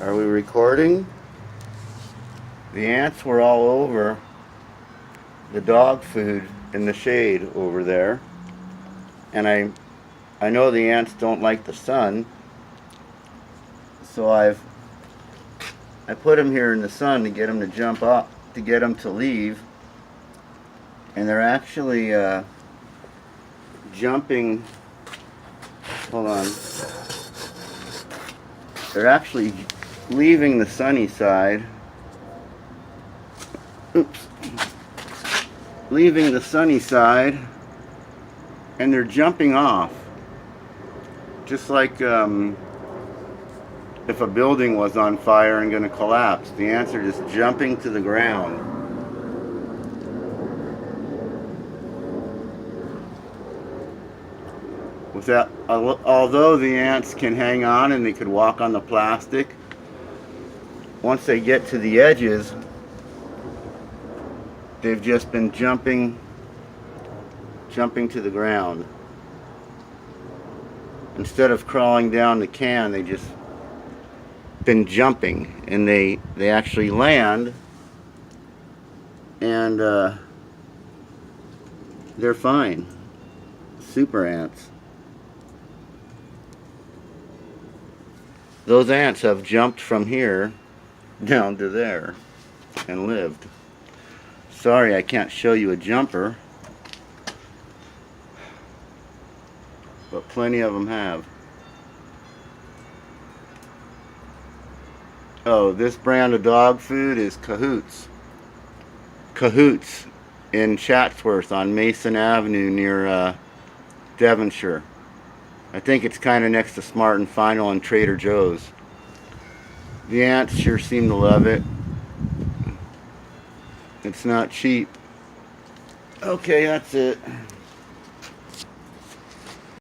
Are we recording? The ants were all over the dog food in the shade over there. And I know the ants don't like the sun. So I put them here in the sun to get them to jump up, to get them to leave. And they're actually jumping. Hold on. They're actually leaving the sunny side. Oops. Leaving the sunny side, and they're jumping off. Just like if a building was on fire and going to collapse. The ants are just jumping to the ground. Without, although the ants can hang on and they could walk on the plastic, once they get to the edges, they've just been jumping to the ground. Instead of crawling down the can, they just been jumping, and they actually land, and they're fine. Super ants. Those ants have jumped from here down to there and lived. Sorry I can't show you a jumper, but plenty of them have. Oh, this brand of dog food is Kahoots. Kahoots in Chatsworth on Mason Avenue near Devonshire. I think it's kind of next to Smart and Final and Trader Joe's. The ants sure seem to love it. It's not cheap. Okay, that's it.